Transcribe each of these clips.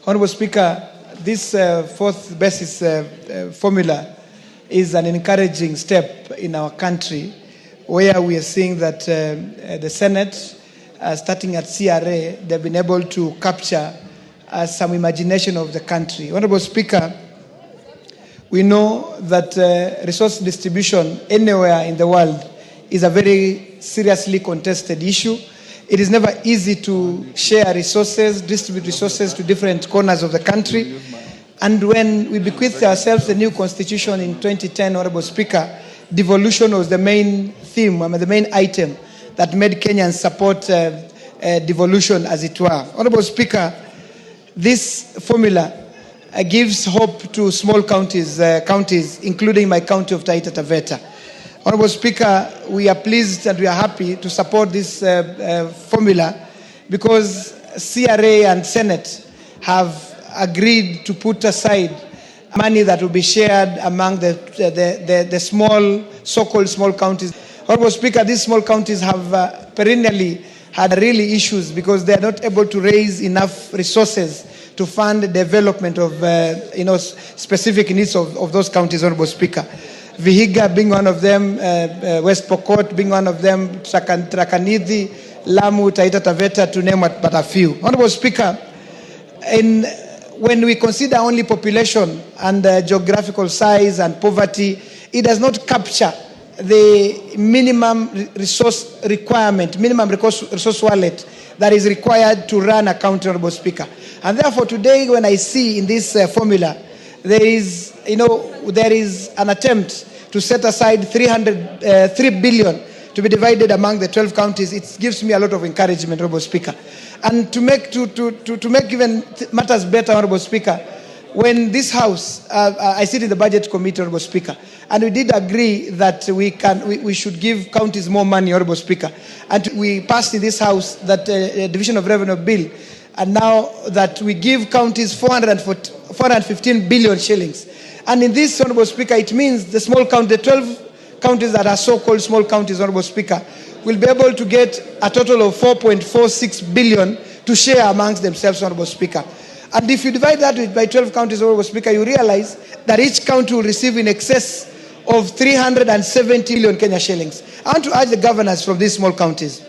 Honorable Speaker, this fourth basis formula is an encouraging step in our country, where we are seeing that the Senate, starting at CRA, they've been able to capture some imagination of the country. Honorable Speaker, we know that resource distribution anywhere in the world is a very seriously contested issue. It is never easy to share resources, distribute resources to different corners of the country. And when we bequeathed ourselves the new constitution in 2010, Honorable Speaker, devolution was the main theme, the main item that made Kenyans support devolution, as it were. Honorable Speaker, this formula gives hope to small counties, including my county of Taita Taveta. Honorable Speaker, we are pleased and we are happy to support this formula because CRA and Senate have agreed to put aside money that will be shared among the small, so-called small counties. Honorable Speaker, these small counties have perennially had really issues because they are not able to raise enough resources to fund the development of specific needs of those counties, Honorable Speaker. Vihiga being one of them, West Pokot being one of them, Trakanithi, Lamu, Taita Taveta, to name but a few. Honorable Speaker, when we consider only population and geographical size and poverty, it does not capture the minimum resource requirement, minimum resource wallet that is required to run a county, Honorable Speaker. And therefore today, when I see in this formula, there is an attempt to set aside 3 billion to be divided among the 12 counties. It gives me a lot of encouragement, Honorable Speaker. And to make even matters better, Honorable Speaker, when this House, I sit in the Budget Committee, Honorable Speaker, and we did agree that we should give counties more money, Honorable Speaker. And we passed in this House that Division of Revenue Bill, and now that we give counties 415 billion shillings. And in this, Honorable Speaker, it means the 12 counties that are so-called small counties, Honorable Speaker, will be able to get a total of 4.46 billion to share amongst themselves, Honorable Speaker. And if you divide that by 12 counties, Honorable Speaker, you realize that each county will receive in excess of 370 million Kenya shillings. I want to urge the governors from these small counties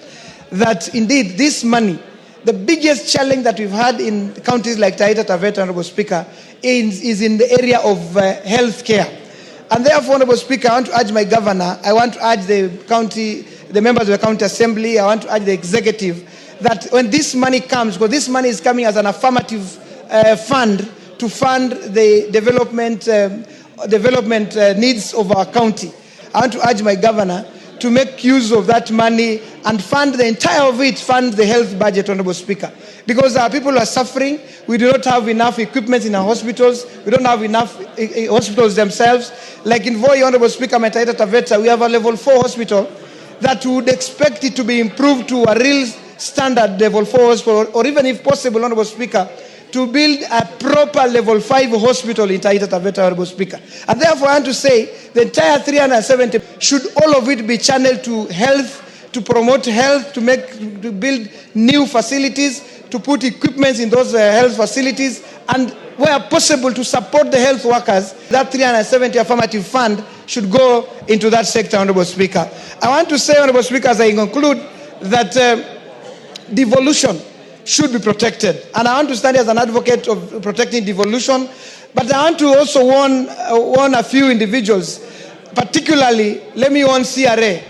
that indeed this money, the biggest challenge that we've had in counties like Taita Taveta, Honorable Speaker, is in the area of health care. And therefore, Honorable Speaker, I want to urge my governor, I want to urge the members of the county assembly, I want to urge the executive, that when this money comes, because this money is coming as an affirmative fund to fund the development needs of our county, I want to urge my governor to make use of that money and fund the entire of it, fund the health budget, Honorable Speaker. Because our people are suffering. We do not have enough equipment in our hospitals. We don't have enough hospitals themselves. Like in Voi, Honorable Speaker, my Taita Taveta, we have a level 4 hospital that would expect it to be improved to a real standard level 4 hospital, or even if possible, Honorable Speaker, to build a proper level 5 hospital in Taita Taveta, Honorable Speaker. And therefore, I want to say the entire 370, should all of it be channeled to health, to promote health, to build new facilities, to put equipment in those health facilities, and where possible to support the health workers. That 370 affirmative fund should go into that sector, Honorable Speaker. I want to say, Honorable Speaker, as I conclude, that devolution should be protected. And I want to stand as an advocate of protecting devolution, but I want to also warn a few individuals, particularly, let me warn CRA.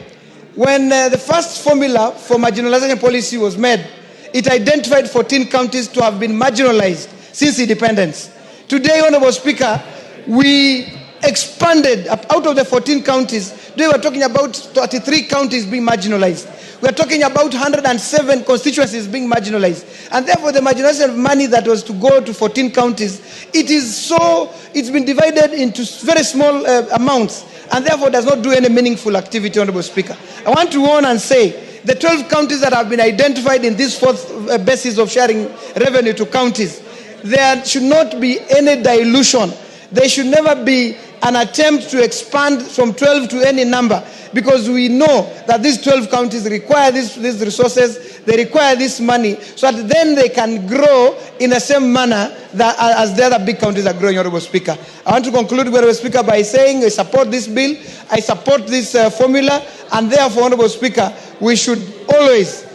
When the first formula for marginalization policy was made, it identified 14 counties to have been marginalized since independence. Today, Honorable Speaker, we expanded out of the 14 counties. Today we're talking about 33 counties being marginalized. We're talking about 107 constituencies being marginalized. And therefore the marginalization money that was to go to 14 counties, it's been divided into very small amounts, and therefore does not do any meaningful activity, Honorable Speaker. I want to warn and say, the 12 counties that have been identified in this fourth basis of sharing revenue to counties, there should not be any dilution. There should never be an attempt to expand from 12 to any number, because we know that these 12 counties require these resources, they require this money, so that then they can grow in the same manner that as the other big counties are growing, Honorable Speaker. I want to conclude, Honorable Speaker, by saying I support this bill, I support this formula, and therefore, Honorable Speaker, we should always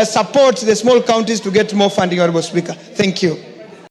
support the small counties to get more funding, Honorable Speaker. Thank you.